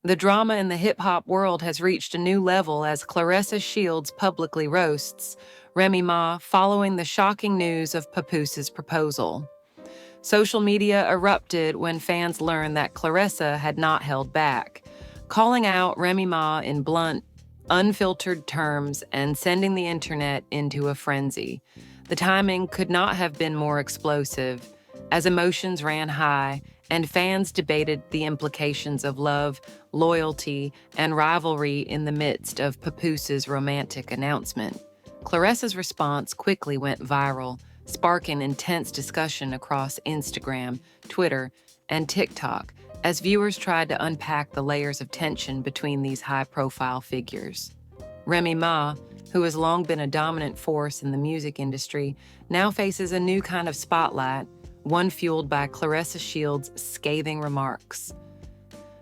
The drama in the hip-hop world has reached a new level as Claressa Shields publicly roasts Remy Ma following the shocking news of Papoose's proposal. Social media erupted when fans learned that Claressa had not held back, calling out Remy Ma in blunt, unfiltered terms and sending the internet into a frenzy. The timing could not have been more explosive, as emotions ran high and fans debated the implications of love, loyalty, and rivalry in the midst of Papoose's romantic announcement. Claressa's response quickly went viral, sparking intense discussion across Instagram, Twitter, and TikTok as viewers tried to unpack the layers of tension between these high-profile figures. Remy Ma, who has long been a dominant force in the music industry, now faces a new kind of spotlight, one fueled by Claressa Shields' scathing remarks.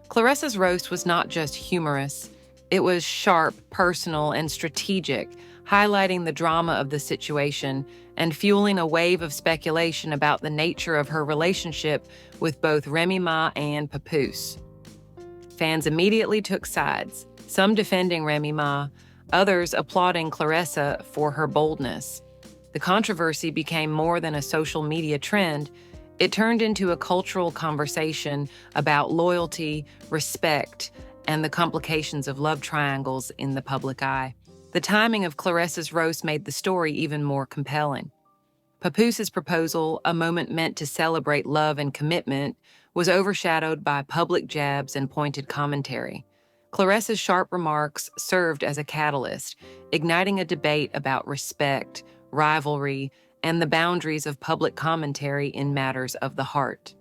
Claressa's roast was not just humorous, it was sharp, personal, and strategic, highlighting the drama of the situation and fueling a wave of speculation about the nature of her relationship with both Remy Ma and Papoose. Fans immediately took sides, some defending Remy Ma, others applauding Claressa for her boldness. The controversy became more than a social media trend. It turned into a cultural conversation about loyalty, respect, and the complications of love triangles in the public eye. The timing of Claressa's roast made the story even more compelling. Papoose's proposal, a moment meant to celebrate love and commitment, was overshadowed by public jabs and pointed commentary. Claressa's sharp remarks served as a catalyst, igniting a debate about respect, rivalry, and the boundaries of public commentary in matters of the heart.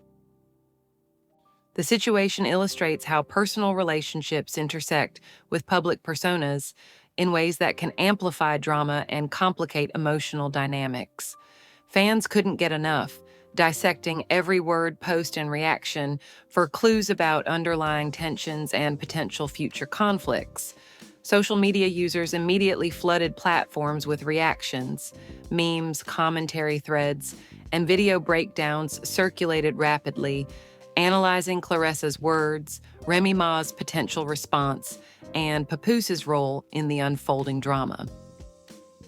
The situation illustrates how personal relationships intersect with public personas in ways that can amplify drama and complicate emotional dynamics. Fans couldn't get enough, dissecting every word, post, and reaction for clues about underlying tensions and potential future conflicts. Social media users immediately flooded platforms with reactions. Memes, commentary threads, and video breakdowns circulated rapidly, analyzing Claressa's words, Remy Ma's potential response, and Papoose's role in the unfolding drama.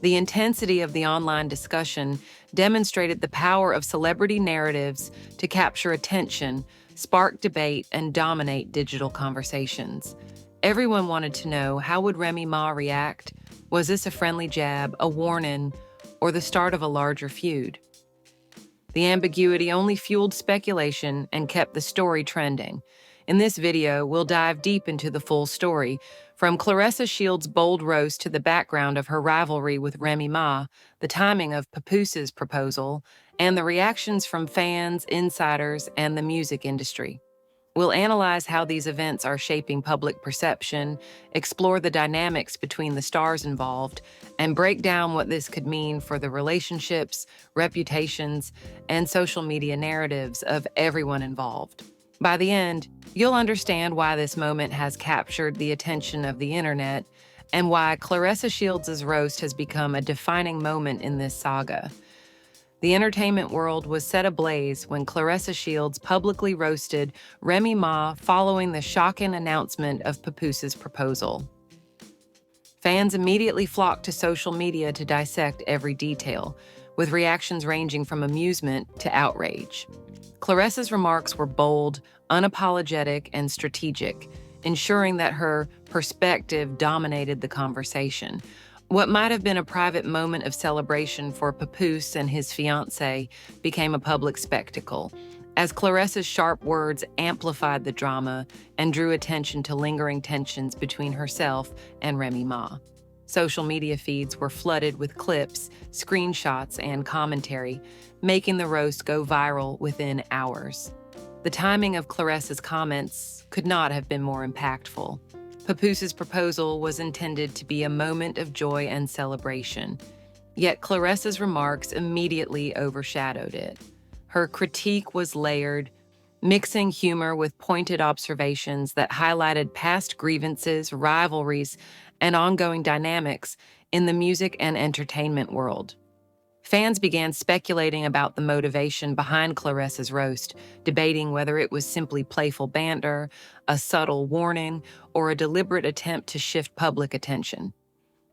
The intensity of the online discussion demonstrated the power of celebrity narratives to capture attention, spark debate, and dominate digital conversations. Everyone wanted to know, how would Remy Ma react? Was this a friendly jab, a warning, or the start of a larger feud? The ambiguity only fueled speculation and kept the story trending. In this video, we'll dive deep into the full story, from Claressa Shields' bold roast to the background of her rivalry with Remy Ma, the timing of Papoose's proposal, and the reactions from fans, insiders, and the music industry. We'll analyze how these events are shaping public perception, explore the dynamics between the stars involved, and break down what this could mean for the relationships, reputations, and social media narratives of everyone involved. By the end, you'll understand why this moment has captured the attention of the internet and why Claressa Shields' roast has become a defining moment in this saga. The entertainment world was set ablaze when Claressa Shields publicly roasted Remy Ma following the shocking announcement of Papoose's proposal. Fans immediately flocked to social media to dissect every detail, with reactions ranging from amusement to outrage. Claressa's remarks were bold, unapologetic, and strategic, ensuring that her perspective dominated the conversation. What might have been a private moment of celebration for Papoose and his fiancé became a public spectacle, as Claressa's sharp words amplified the drama and drew attention to lingering tensions between herself and Remy Ma. Social media feeds were flooded with clips, screenshots, and commentary, making the roast go viral within hours. The timing of Claressa's comments could not have been more impactful. Papoose's proposal was intended to be a moment of joy and celebration, yet Claressa's remarks immediately overshadowed it. Her critique was layered, mixing humor with pointed observations that highlighted past grievances, rivalries, and ongoing dynamics in the music and entertainment world. Fans began speculating about the motivation behind Claressa's roast, debating whether it was simply playful banter, a subtle warning, or a deliberate attempt to shift public attention.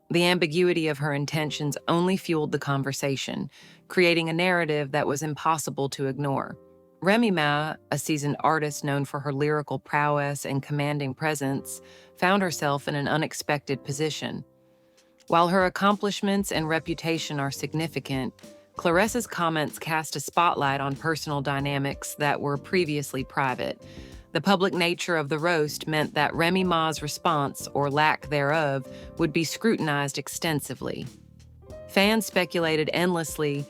The ambiguity of her intentions only fueled the conversation, creating a narrative that was impossible to ignore. Remy Ma, a seasoned artist known for her lyrical prowess and commanding presence, found herself in an unexpected position. While her accomplishments and reputation are significant, Claressa's comments cast a spotlight on personal dynamics that were previously private. The public nature of the roast meant that Remy Ma's response, or lack thereof, would be scrutinized extensively. Fans speculated endlessly,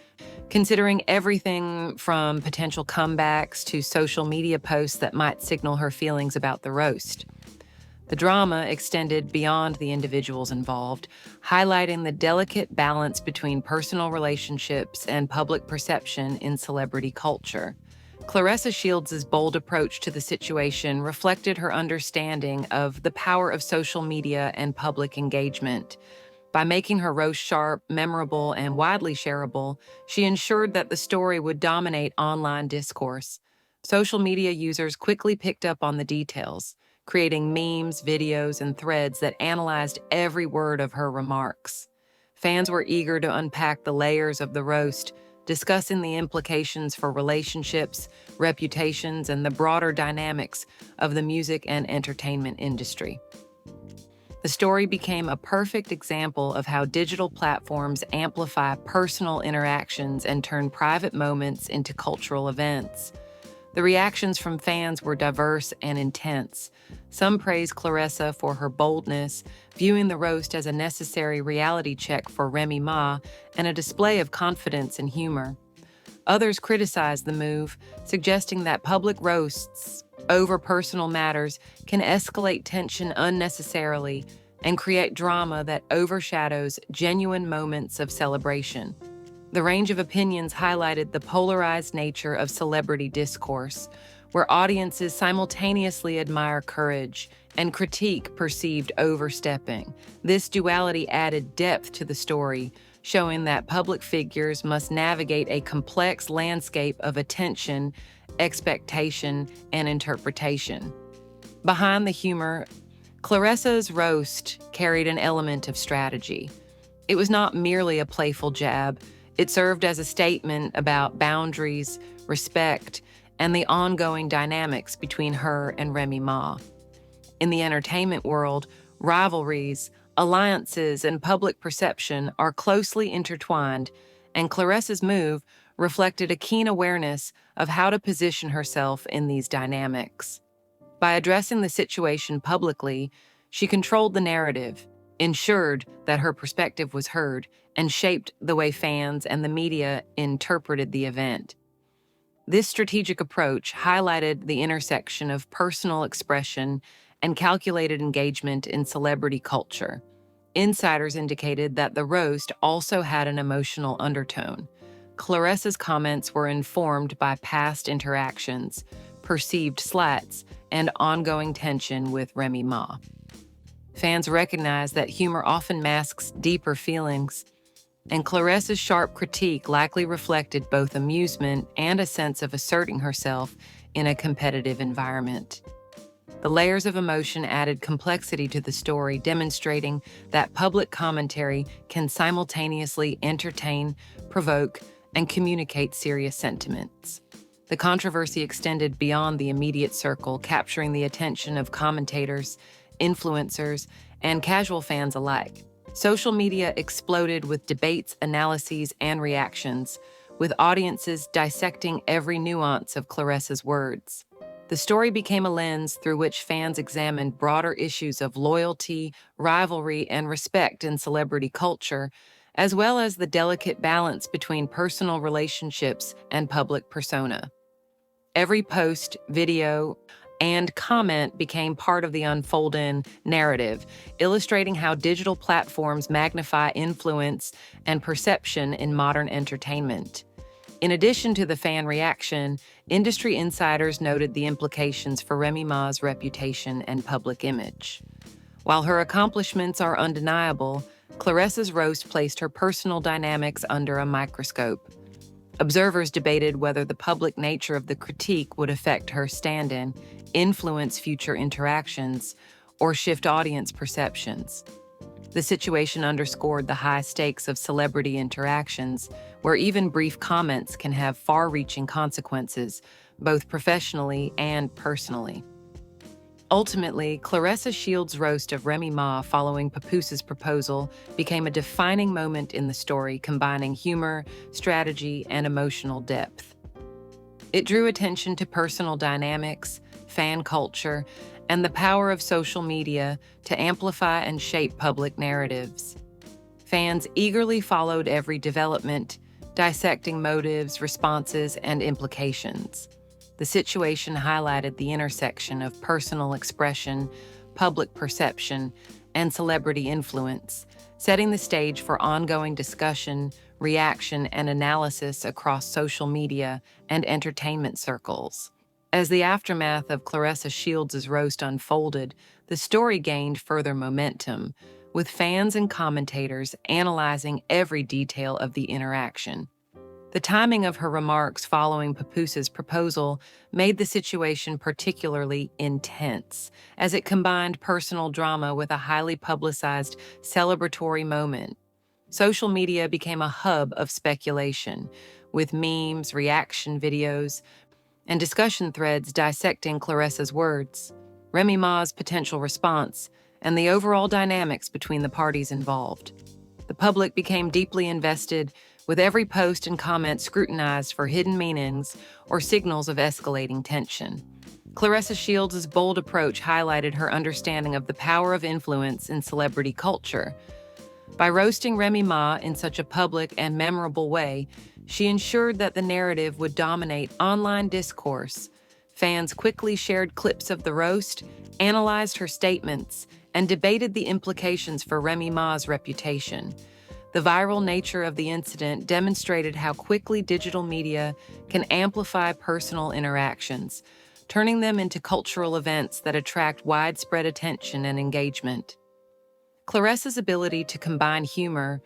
considering everything from potential comebacks to social media posts that might signal her feelings about the roast. The drama extended beyond the individuals involved, highlighting the delicate balance between personal relationships and public perception in celebrity culture. Claressa Shields' bold approach to the situation reflected her understanding of the power of social media and public engagement. By making her roast sharp, memorable, and widely shareable, she ensured that the story would dominate online discourse. Social media users quickly picked up on the details, creating memes, videos, and threads that analyzed every word of her remarks. Fans were eager to unpack the layers of the roast, discussing the implications for relationships, reputations, and the broader dynamics of the music and entertainment industry. The story became a perfect example of how digital platforms amplify personal interactions and turn private moments into cultural events. The reactions from fans were diverse and intense. Some praised Claressa for her boldness, viewing the roast as a necessary reality check for Remy Ma and a display of confidence and humor. Others criticized the move, suggesting that public roasts over personal matters can escalate tension unnecessarily and create drama that overshadows genuine moments of celebration. The range of opinions highlighted the polarized nature of celebrity discourse, where audiences simultaneously admire courage and critique perceived overstepping. This duality added depth to the story, showing that public figures must navigate a complex landscape of attention, expectation, and interpretation. Behind the humor, Claressa's roast carried an element of strategy. It was not merely a playful jab. It served as a statement about boundaries, respect, and the ongoing dynamics between her and Remy Ma. In the entertainment world, rivalries, alliances, and public perception are closely intertwined, and Claressa's move reflected a keen awareness of how to position herself in these dynamics. By addressing the situation publicly, she controlled the narrative, ensured that her perspective was heard, and shaped the way fans and the media interpreted the event. This strategic approach highlighted the intersection of personal expression and calculated engagement in celebrity culture. Insiders indicated that the roast also had an emotional undertone. Claressa's comments were informed by past interactions, perceived slats, and ongoing tension with Remy Ma. Fans recognize that humor often masks deeper feelings, and Claressa's sharp critique likely reflected both amusement and a sense of asserting herself in a competitive environment. The layers of emotion added complexity to the story, demonstrating that public commentary can simultaneously entertain, provoke, and communicate serious sentiments. The controversy extended beyond the immediate circle, capturing the attention of commentators, influencers, and casual fans alike. Social media exploded with debates, analyses, and reactions, with audiences dissecting every nuance of Claressa's words. The story became a lens through which fans examined broader issues of loyalty, rivalry, and respect in celebrity culture, as well as the delicate balance between personal relationships and public persona. Every post, video, and comment became part of the unfolding narrative, illustrating how digital platforms magnify influence and perception in modern entertainment. In addition to the fan reaction, industry insiders noted the implications for Remy Ma's reputation and public image. While her accomplishments are undeniable, Claressa's roast placed her personal dynamics under a microscope. Observers debated whether the public nature of the critique would affect her stand-in, influence future interactions, or shift audience perceptions. The situation underscored the high stakes of celebrity interactions, where even brief comments can have far-reaching consequences, both professionally and personally. Ultimately, Claressa Shields' roast of Remy Ma following Papoose's proposal became a defining moment in the story, combining humor, strategy, and emotional depth. It drew attention to personal dynamics, fan culture, and the power of social media to amplify and shape public narratives. Fans eagerly followed every development, dissecting motives, responses, and implications. The situation highlighted the intersection of personal expression, public perception, and celebrity influence, setting the stage for ongoing discussion, reaction, and analysis across social media and entertainment circles. As the aftermath of Claressa Shields' roast unfolded, the story gained further momentum, with fans and commentators analyzing every detail of the interaction. The timing of her remarks following Papoose's proposal made the situation particularly intense, as it combined personal drama with a highly publicized celebratory moment. Social media became a hub of speculation, with memes, reaction videos, and discussion threads dissecting Claressa's words, Remy Ma's potential response, and the overall dynamics between the parties involved. The public became deeply invested, with every post and comment scrutinized for hidden meanings or signals of escalating tension. Claressa Shields' bold approach highlighted her understanding of the power of influence in celebrity culture. By roasting Remy Ma in such a public and memorable way, she ensured that the narrative would dominate online discourse. Fans quickly shared clips of the roast, analyzed her statements, and debated the implications for Remy Ma's reputation. The viral nature of the incident demonstrated how quickly digital media can amplify personal interactions, turning them into cultural events that attract widespread attention and engagement. Claressa's ability to combine humor,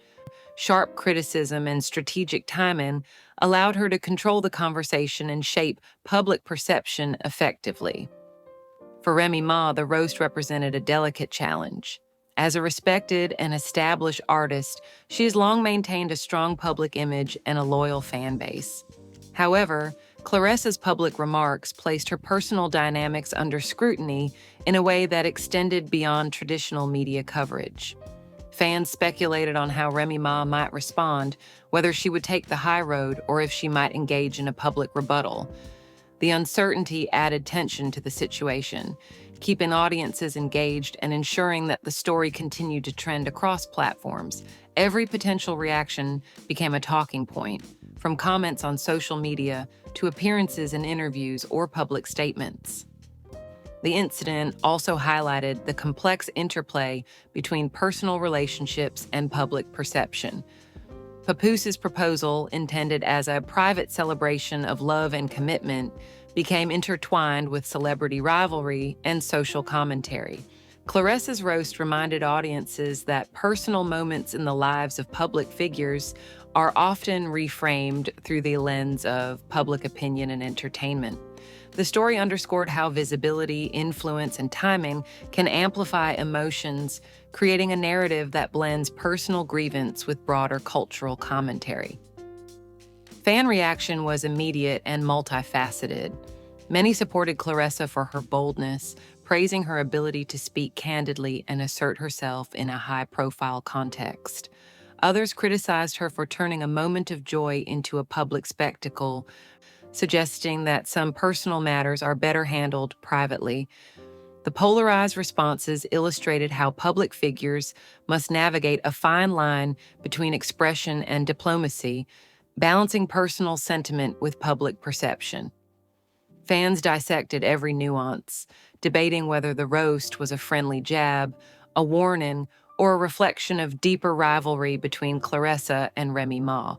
sharp criticism, and strategic timing allowed her to control the conversation and shape public perception effectively. For Remy Ma, the roast represented a delicate challenge. As a respected and established artist, she has long maintained a strong public image and a loyal fan base. However, Claressa's public remarks placed her personal dynamics under scrutiny in a way that extended beyond traditional media coverage. Fans speculated on how Remy Ma might respond, whether she would take the high road or if she might engage in a public rebuttal. The uncertainty added tension to the situation, keeping audiences engaged and ensuring that the story continued to trend across platforms. Every potential reaction became a talking point, from comments on social media to appearances in interviews or public statements. The incident also highlighted the complex interplay between personal relationships and public perception. Papoose's proposal, intended as a private celebration of love and commitment, became intertwined with celebrity rivalry and social commentary. Claressa's roast reminded audiences that personal moments in the lives of public figures are often reframed through the lens of public opinion and entertainment. The story underscored how visibility, influence, and timing can amplify emotions, creating a narrative that blends personal grievance with broader cultural commentary. Fan reaction was immediate and multifaceted. Many supported Claressa for her boldness, praising her ability to speak candidly and assert herself in a high-profile context. Others criticized her for turning a moment of joy into a public spectacle, suggesting that some personal matters are better handled privately. The polarized responses illustrated how public figures must navigate a fine line between expression and diplomacy, balancing personal sentiment with public perception. Fans dissected every nuance, debating whether the roast was a friendly jab, a warning, or a reflection of deeper rivalry between Claressa and Remy Ma.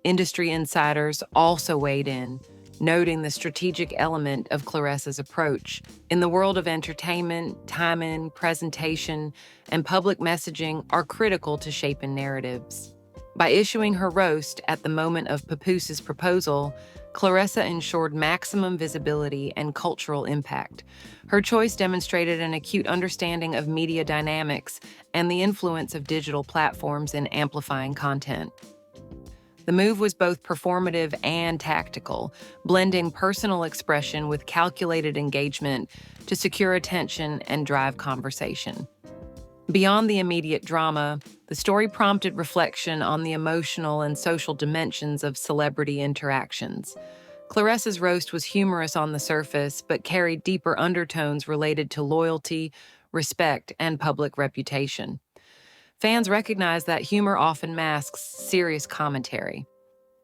Industry insiders also weighed in, noting the strategic element of Claressa's approach. In the world of entertainment, timing, presentation, and public messaging are critical to shaping narratives. By issuing her roast at the moment of Papoose's proposal, Claressa ensured maximum visibility and cultural impact. Her choice demonstrated an acute understanding of media dynamics and the influence of digital platforms in amplifying content. The move was both performative and tactical, blending personal expression with calculated engagement to secure attention and drive conversation. Beyond the immediate drama, the story prompted reflection on the emotional and social dimensions of celebrity interactions. Claressa's roast was humorous on the surface, but carried deeper undertones related to loyalty, respect, and public reputation. Fans recognize that humor often masks serious commentary,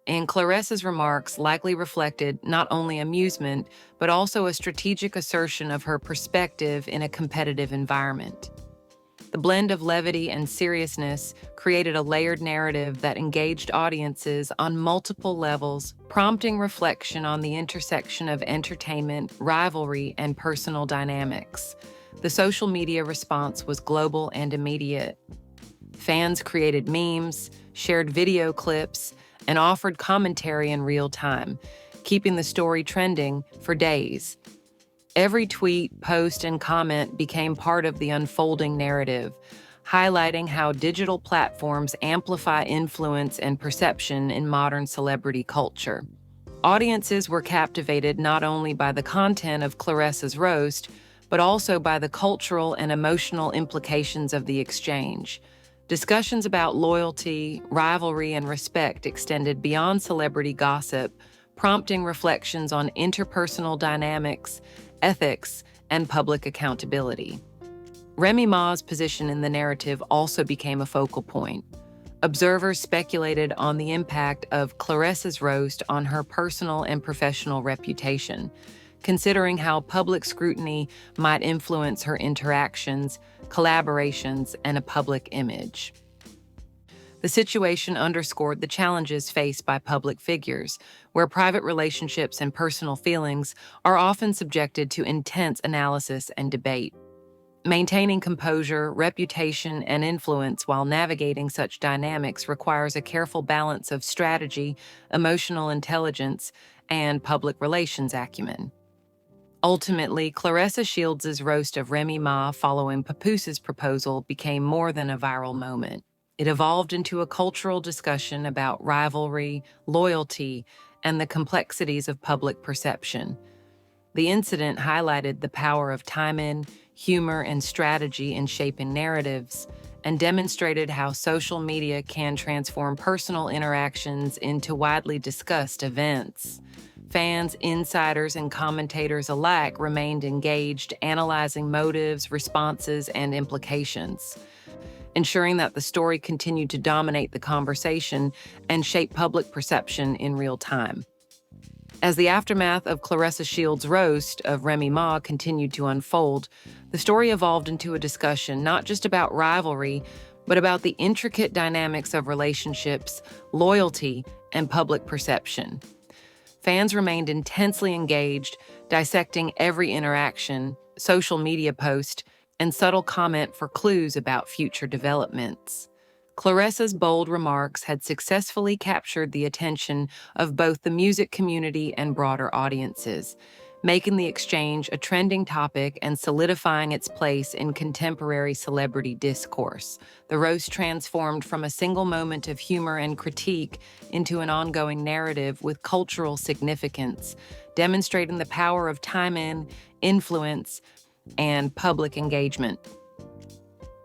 and Claressa's remarks likely reflected not only amusement, but also a strategic assertion of her perspective in a competitive environment. The blend of levity and seriousness created a layered narrative that engaged audiences on multiple levels, prompting reflection on the intersection of entertainment, rivalry, and personal dynamics. The social media response was global and immediate. Fans created memes, shared video clips, and offered commentary in real time, keeping the story trending for days. Every tweet, post, and comment became part of the unfolding narrative, highlighting how digital platforms amplify influence and perception in modern celebrity culture. Audiences were captivated not only by the content of Claressa's roast, but also by the cultural and emotional implications of the exchange. Discussions about loyalty, rivalry, and respect extended beyond celebrity gossip, prompting reflections on interpersonal dynamics, ethics, and public accountability. Remy Ma's position in the narrative also became a focal point. Observers speculated on the impact of Claressa's roast on her personal and professional reputation, considering how public scrutiny might influence her interactions, collaborations, and a public image. The situation underscored the challenges faced by public figures, where private relationships and personal feelings are often subjected to intense analysis and debate. Maintaining composure, reputation, and influence while navigating such dynamics requires a careful balance of strategy, emotional intelligence, and public relations acumen. Ultimately, Claressa Shields' roast of Remy Ma following Papoose's proposal became more than a viral moment. It evolved into a cultural discussion about rivalry, loyalty, and the complexities of public perception. The incident highlighted the power of timing, humor, and strategy in shaping narratives, and demonstrated how social media can transform personal interactions into widely discussed events. Fans, insiders, and commentators alike remained engaged, analyzing motives, responses, and implications, ensuring that the story continued to dominate the conversation and shape public perception in real time. As the aftermath of Claressa Shields' roast of Remy Ma continued to unfold, the story evolved into a discussion not just about rivalry, but about the intricate dynamics of relationships, loyalty, and public perception. Fans remained intensely engaged, dissecting every interaction, social media post, and subtle comment for clues about future developments. Claressa's bold remarks had successfully captured the attention of both the music community and broader audiences, making the exchange a trending topic and solidifying its place in contemporary celebrity discourse. The roast transformed from a single moment of humor and critique into an ongoing narrative with cultural significance, demonstrating the power of timing, influence, and public engagement.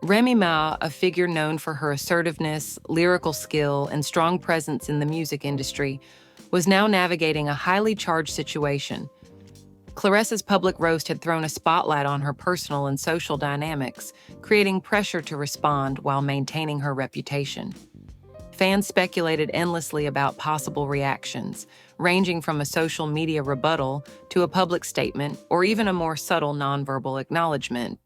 Remy Ma, a figure known for her assertiveness, lyrical skill, and strong presence in the music industry, was now navigating a highly charged situation. Claressa's public roast had thrown a spotlight on her personal and social dynamics, creating pressure to respond while maintaining her reputation. Fans speculated endlessly about possible reactions, ranging from a social media rebuttal to a public statement or even a more subtle nonverbal acknowledgement.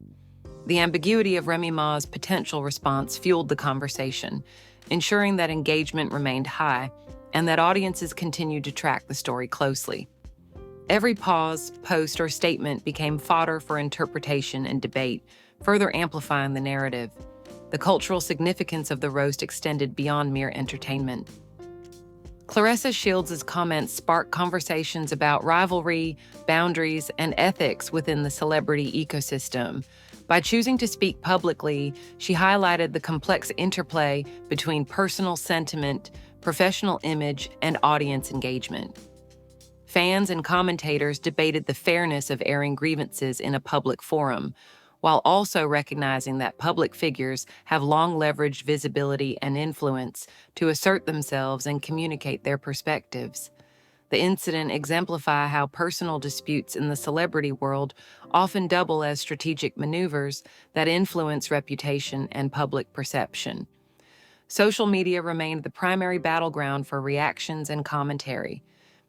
The ambiguity of Remy Ma's potential response fueled the conversation, ensuring that engagement remained high and that audiences continued to track the story closely. Every pause, post, or statement became fodder for interpretation and debate, further amplifying the narrative. The cultural significance of the roast extended beyond mere entertainment. Claressa Shields' comments sparked conversations about rivalry, boundaries, and ethics within the celebrity ecosystem. By choosing to speak publicly, she highlighted the complex interplay between personal sentiment, professional image, and audience engagement. Fans and commentators debated the fairness of airing grievances in a public forum, while also recognizing that public figures have long leveraged visibility and influence to assert themselves and communicate their perspectives. The incident exemplifies how personal disputes in the celebrity world often double as strategic maneuvers that influence reputation and public perception. Social media remained the primary battleground for reactions and commentary.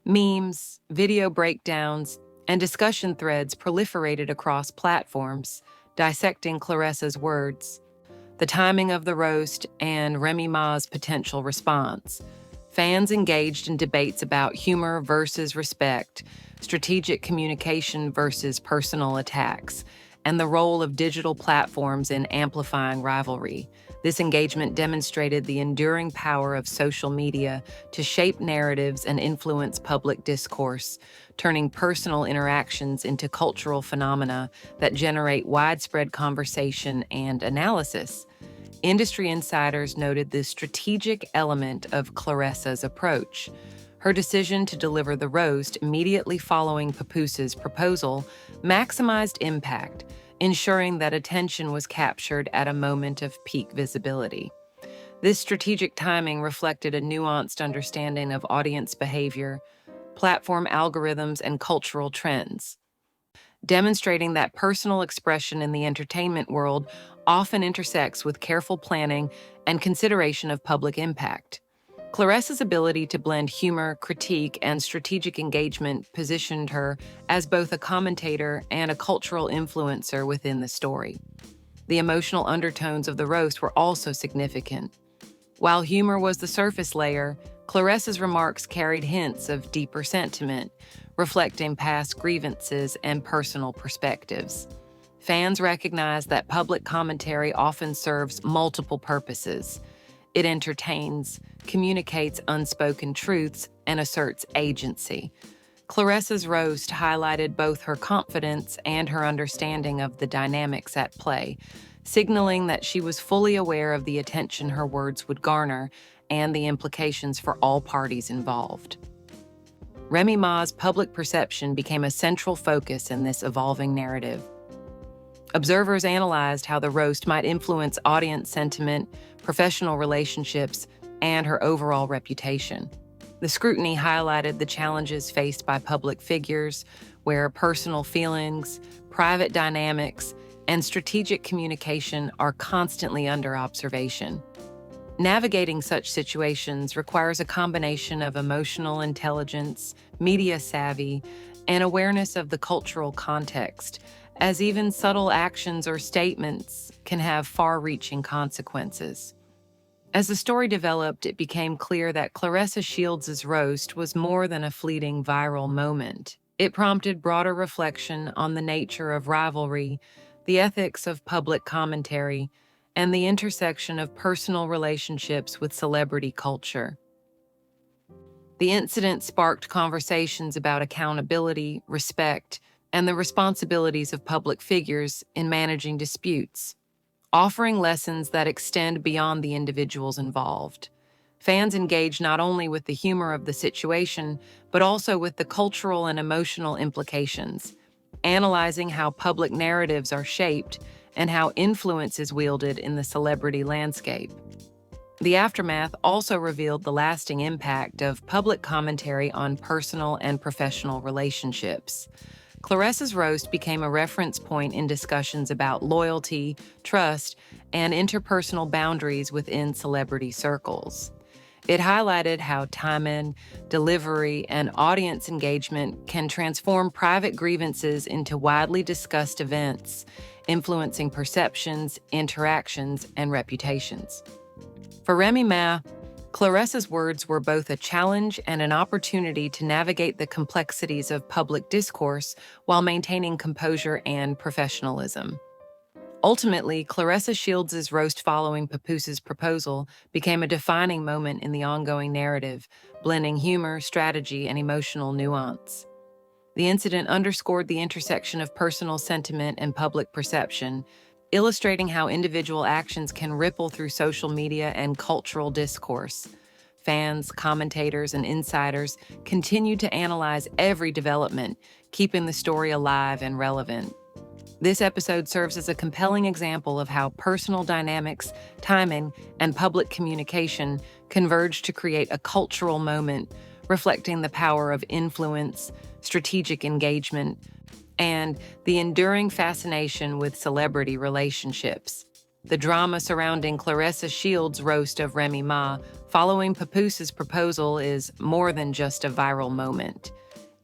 Memes, video breakdowns, and discussion threads proliferated across platforms, dissecting Claressa's words, the timing of the roast, and Remy Ma's potential response. Fans engaged in debates about humor versus respect, strategic communication versus personal attacks, and the role of digital platforms in amplifying rivalry. This engagement demonstrated the enduring power of social media to shape narratives and influence public discourse, turning personal interactions into cultural phenomena that generate widespread conversation and analysis. Industry insiders noted the strategic element of Claressa's approach. Her decision to deliver the roast immediately following Papoose's proposal maximized impact, ensuring that attention was captured at a moment of peak visibility. This strategic timing reflected a nuanced understanding of audience behavior, platform algorithms, and cultural trends, demonstrating that personal expression in the entertainment world often intersects with careful planning and consideration of public impact. Claressa's ability to blend humor, critique, and strategic engagement positioned her as both a commentator and a cultural influencer within the story. The emotional undertones of the roast were also significant. While humor was the surface layer, Claressa's remarks carried hints of deeper sentiment, reflecting past grievances and personal perspectives. Fans recognize that public commentary often serves multiple purposes. It entertains, communicates unspoken truths, and asserts agency. Claressa's roast highlighted both her confidence and her understanding of the dynamics at play, signaling that she was fully aware of the attention her words would garner and the implications for all parties involved. Remy Ma's public perception became a central focus in this evolving narrative. Observers analyzed how the roast might influence audience sentiment, professional relationships, and her overall reputation. The scrutiny highlighted the challenges faced by public figures, where personal feelings, private dynamics, and strategic communication are constantly under observation. Navigating such situations requires a combination of emotional intelligence, media savvy, and awareness of the cultural context, as even subtle actions or statements can have far-reaching consequences. As the story developed, it became clear that Claressa Shields' roast was more than a fleeting viral moment. It prompted broader reflection on the nature of rivalry, the ethics of public commentary, and the intersection of personal relationships with celebrity culture. The incident sparked conversations about accountability, respect, and the responsibilities of public figures in managing disputes, offering lessons that extend beyond the individuals involved. Fans engaged not only with the humor of the situation, but also with the cultural and emotional implications, analyzing how public narratives are shaped and how influence is wielded in the celebrity landscape. The aftermath also revealed the lasting impact of public commentary on personal and professional relationships. Claressa's roast became a reference point in discussions about loyalty, trust, and interpersonal boundaries within celebrity circles. It highlighted how timing, delivery, and audience engagement can transform private grievances into widely discussed events, influencing perceptions, interactions, and reputations. For Remy Ma, Claressa's words were both a challenge and an opportunity to navigate the complexities of public discourse while maintaining composure and professionalism. Ultimately, Claressa Shields' roast following Papoose's proposal became a defining moment in the ongoing narrative, blending humor, strategy, and emotional nuance. The incident underscored the intersection of personal sentiment and public perception, illustrating how individual actions can ripple through social media and cultural discourse. Fans, commentators, and insiders continued to analyze every development, keeping the story alive and relevant. This episode serves as a compelling example of how personal dynamics, timing, and public communication converge to create a cultural moment, reflecting the power of influence, strategic engagement, and the enduring fascination with celebrity relationships. The drama surrounding Claressa Shields' roast of Remy Ma following Papoose's proposal is more than just a viral moment.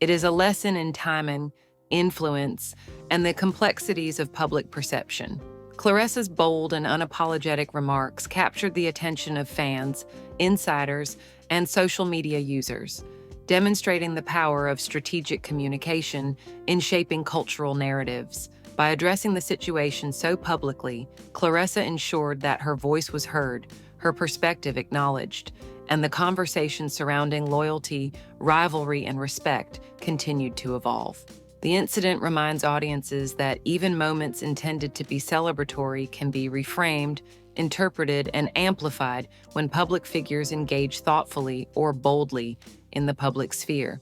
It is a lesson in timing, influence, and the complexities of public perception. Claressa's bold and unapologetic remarks captured the attention of fans, insiders, and social media users, demonstrating the power of strategic communication in shaping cultural narratives. By addressing the situation so publicly, Claressa ensured that her voice was heard, her perspective acknowledged, and the conversation surrounding loyalty, rivalry, and respect continued to evolve. The incident reminds audiences that even moments intended to be celebratory can be reframed, interpreted, and amplified when public figures engage thoughtfully or boldly in the public sphere.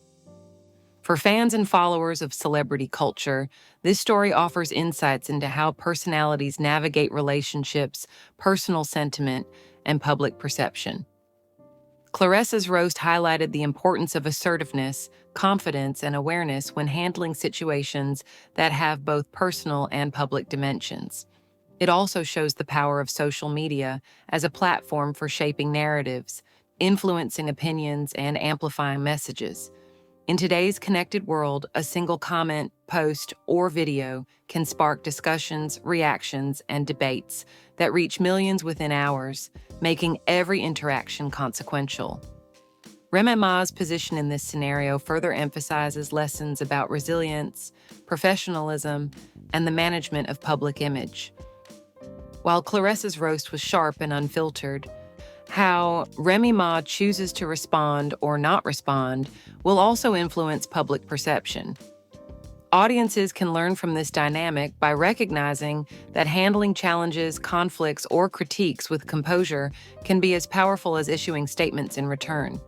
For fans and followers of celebrity culture, this story offers insights into how personalities navigate relationships, personal sentiment, and public perception. Claressa's roast highlighted the importance of assertiveness, confidence, and awareness when handling situations that have both personal and public dimensions. It also shows the power of social media as a platform for shaping narratives, influencing opinions, and amplifying messages. In today's connected world, a single comment, post, or video can spark discussions, reactions, and debates that reach millions within hours, making every interaction consequential. Remy Ma's position in this scenario further emphasizes lessons about resilience, professionalism, and the management of public image. While Claressa's roast was sharp and unfiltered, how Remy Ma chooses to respond or not respond will also influence public perception. Audiences can learn from this dynamic by recognizing that handling challenges, conflicts, or critiques with composure can be as powerful as issuing statements in return.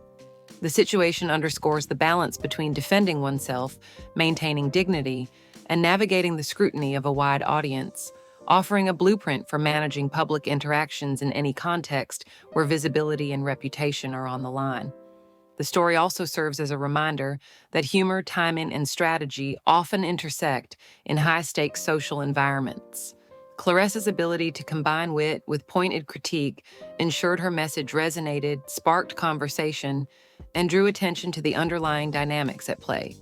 The situation underscores the balance between defending oneself, maintaining dignity, and navigating the scrutiny of a wide audience, offering a blueprint for managing public interactions in any context where visibility and reputation are on the line. The story also serves as a reminder that humor, timing, and strategy often intersect in high-stakes social environments. Claressa's ability to combine wit with pointed critique ensured her message resonated, sparked conversation, and drew attention to the underlying dynamics at play.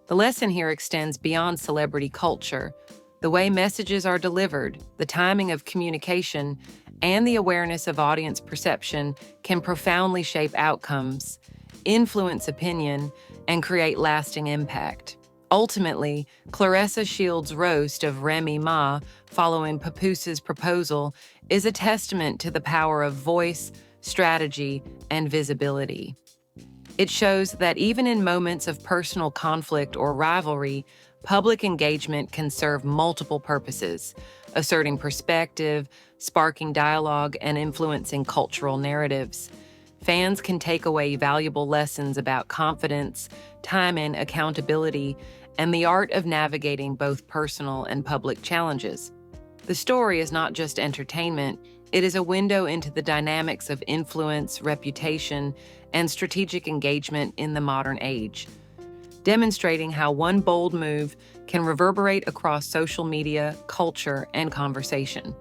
The lesson here extends beyond celebrity culture. The way messages are delivered, the timing of communication, and the awareness of audience perception can profoundly shape outcomes, influence opinion, and create lasting impact. Ultimately, Claressa Shields' roast of Remy Ma following Papoose's proposal is a testament to the power of voice, strategy, and visibility. It shows that even in moments of personal conflict or rivalry, public engagement can serve multiple purposes, asserting perspective, sparking dialogue, and influencing cultural narratives. Fans can take away valuable lessons about confidence, timing, accountability, and the art of navigating both personal and public challenges. The story is not just entertainment, it is a window into the dynamics of influence, reputation, and strategic engagement in the modern age, demonstrating how one bold move can reverberate across social media, culture, and conversation.